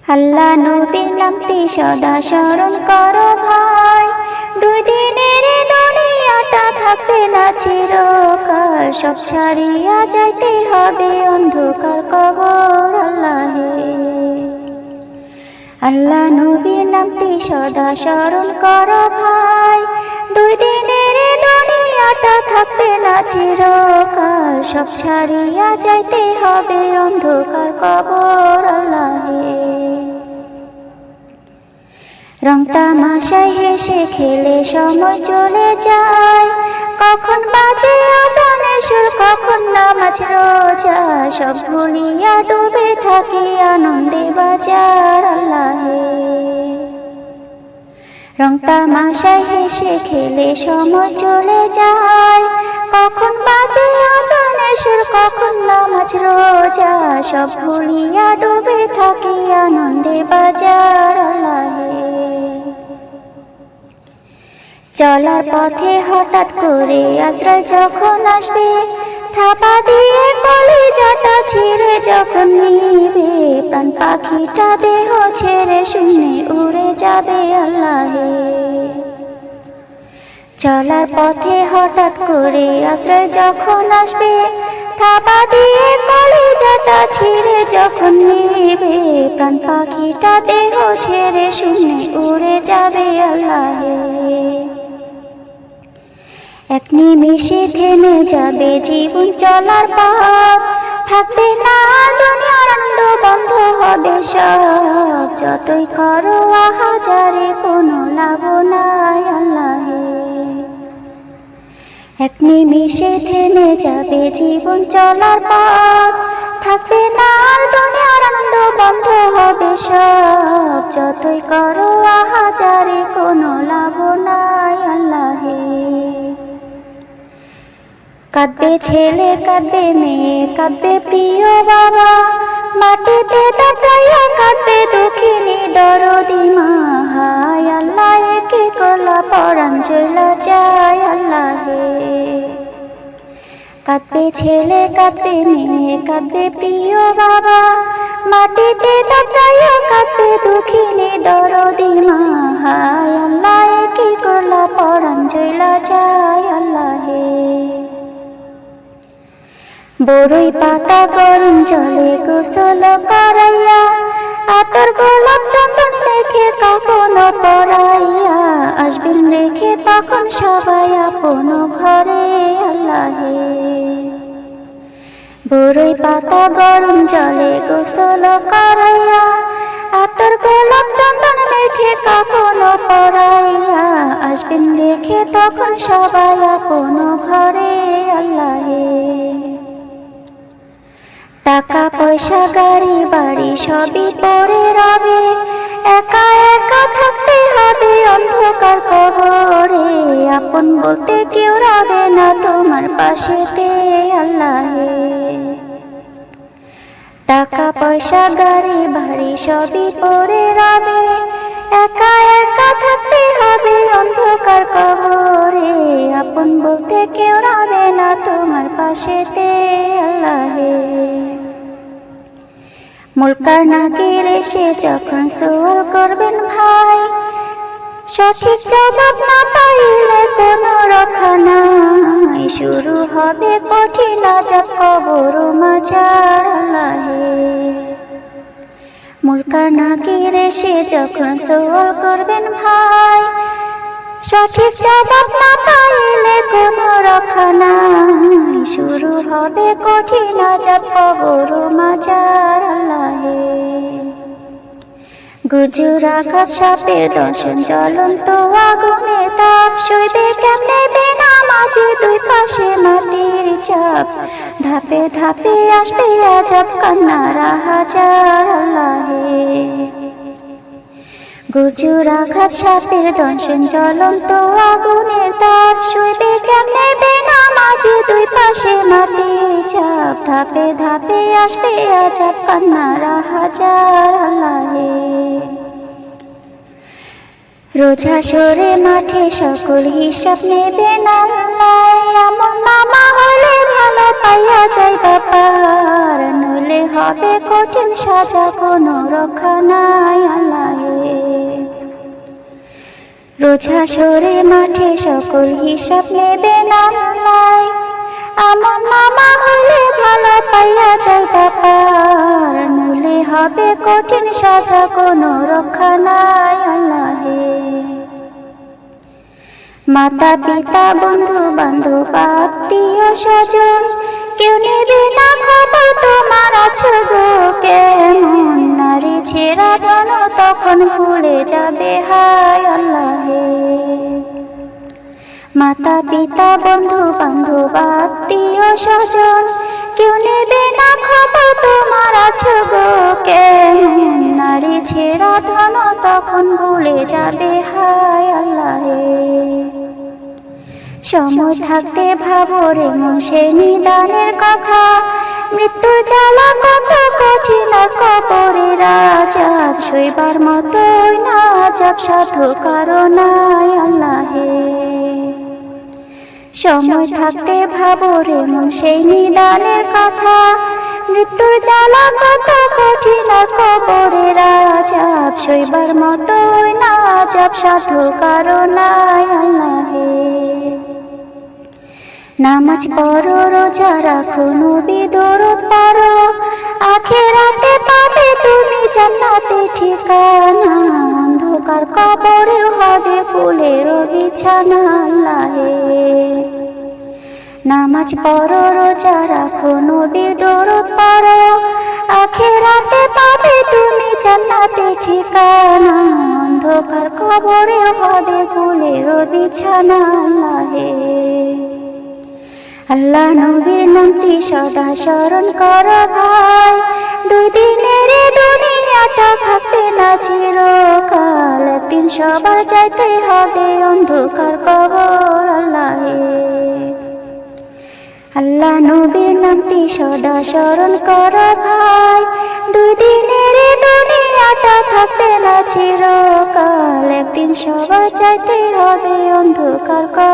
আল্লাহ নবীর নামটি সদা স্মরণ করো ভাই, দুই দিনের দুনিয়াটা থাকবে না চিরকাল, সব ছাড়িয়া যাইতে হবে অন্ধকার কবর। আল্লাহ নবীর নামটি সদা স্মরণ করো ভাই, দুই দিনের দুনিয়াটা থাকবে না চিরকাল, সব ছাড়িয়া যাইতে হবে অন্ধকার কবর। রং তামাশায় হেসে খেলে সময় চলে যায়, কখন বাজে আজানের সুর, কখন নামাজ রোজা, সব ভুলিয়া ডুবে থাকি আনন্দের বাজার। রং তামাশায় হেসে খেলে সময় চলে যায়, কখন বাজে আজানের সুর, কখন নামাজ রোজা, সব ভুলিয়া ডুবে থাকি আনন্দে বাজার। চলার পথে হঠাৎ করে আশ্রয় যখন আসবে, থাপা দিয়ে কলিজাটা ছিঁড়ে যখন নিবে, প্রাণ পাখিটা দেহ ছেড়ে শূন্যে উড়ে যাবে। চলার পথে হঠাৎ করে আশ্রয় যখন আসবে, থাপা দিয়ে কলিজাটা ছিঁড়ে যখন নিবে, প্রাণ পাখিটা দেহ ছেড়ে শূন্যে উড়ে যাবে। এক নিমিষে থেমে যাবে জীবন চলার পথ, থাকবে না দুনিয়ার আনন্দ, বন্ধ হবে সব, যতই করো আহাজারে কোনো লাভ নাই। এক নিমিষে থেমে যাবে জীবন চলার পথ, থাকবে না দুনিয়ার আনন্দ, বন্ধ হবে সব, যতই করো আহাজারে কোনো লাভ নাই। কাঁদবে ছেলে, কাঁদবে মেয়ে, কাঁদবে প্রিয় বাবা, মাটিতে দাঁড়াইয়া কাঁদবে দুঃখিনী দরদি মা। হায় আল্লাহ, কি করলা পরাণ চলা যায়। কাঁদবে ছেলে, কাঁদবে মেয়ে, কাঁদবে প্রিয় বাবা, মাটিতে দাঁড়াইয়া কাঁদবে দুঃখিনী দরদি মা। হায় আল্লাহ, কি করলা পরাণ চলা যায়। বড়ই পাতা গরম জলে গোসল করাইয়া, আতর গোলাপ চন্দন রেখে কাপন পরাইয়া, আসবেন রেখে তখন সবাই আপন ঘরে। বড়ই পাতা গরম জলে গোসল করাইয়া, আতর গোলাপ চন্দন রেখে কাপন পরাইয়া, আসবেন রেখে তখন সবাই আপন ঘরে। টাকা পয়সা গাড়ি বাড়ি সবই পড়ে রবে, একা একা থাকতে হবে অন্ধকার কবরে, আপন বলতে কেউ রবে না তোমার পাশেতে। টাকা পয়সা গাড়ি বাড়ি সবই পড়ে রবে, একা একা থাকতে হবে অন্ধকার কবরে, আপন বলতে কেউ রবে না তোমার পাশেতে। মুলকার নাকির এসে যখন সওয়াল করবেন ভাই, সঠিক জবাব না পাইলে কোনো রক্ষা নাই, শুরু হবে কঠিন আযাব কবর মাঝার। মুলকার নাকির এসে যখন সওয়াল করবেন ভাই, সঠিক জবাব না পাইলে কোনো রক্ষা নাই, শুরু হবে কঠিন আযাব কবর মাঝার। গুজুর আঘাত সাপের দর্শন জ্বলন্ত আগুনের তাপ, সইবে কেমনে বেনামাজি দুই পাশে মাটির চাপ, ধাপে ধাপে আসবে আযাব কান্নারা হাজার। গুজুর আঘাত সাপের দর্শন জ্বলন্ত আগুনের তাপ, সইবে কেমনে বেনামাজি দুই পাশে মাটির চাপ, ধাপে ধাপে আসবে আযাব কান্নারা হাজার। রোজ হাসরে মাঠে সকল হিসাব নেবেন আল্লাহ, এমন নামা হলে ভালো পাইয়া যাইবা পার, নইলে হবে কঠিন সাজা কোনো রক্ষা নাই। রোজ হাসরে মাঠে সকল হিসাব নেবে আল্লাহ। আমার নামা হলে ভালো পাইয়া যাই বাপার, নইলে হবে কঠিন সাজা, কোনো রক্ষা নাই আল্লাহে। মাতা পিতা বন্ধু বান্ধব আত্মীয় স্বজন কেউ নেবে না খবর, তোমার আছো গো কেমন। নারী ছেড়া ধন তখন ভুলে যাবে হায় আল্লাহে। মাতা পিতা বন্ধু বান্ধব আত্মীয় স্বজন কেউ নেবে না খবর, তোমার আছো গো কেমন। নারী ছেড়া ধন তখন ভুলে যাবে হায় আল্লাহে। সময় থাকতে ভাবো রে মন সে নিদানের কথা, মৃত্যুর জ্বালা কত কঠিন কবরের আজাব, সইবার মতোই না যাব সাধু কারো নাই আল্লাহে। সময় থাকতে ভাবো রে মন সেই নিদানের কথা, মৃত্যুর জ্বালা কত কঠিন কবরের আজাব, সইবার মতোই না যাব সাধু কারো নাই আল্লাহে। নামাজ পড়ো রোজা রাখো নবীর দরুদ পড়ো, আখিরাতে পাবে তুমি জান্নাতে ঠিকানা। অন্ধকার কবরে হবে ফুলের বিছানা আল্লাহে। নামাজ পড়ো রোজা রাখো নবীর দরুদ পড়ো, আখিরাতে পাবে তুমি জান্নাতে ঠিকানা। অন্ধকার কবরে হবে ফুলের বিছানা আল্লাহে। আল্লাহ নবীর নামটি সদা স্মরণ করো ভাই, দুই দিনের দুনিয়াটা থাকবে না চিরকাল, একদিন সবার যাইতে হবে অন্ধকার কবর আল্লাহে। আল্লাহ নবীর নামটি সদা স্মরণ করো ভাই, দুই দিনের দুনিয়াটা থাকবে না চিরকাল, একদিন সবার যাইতে হবে অন্ধকার কবর।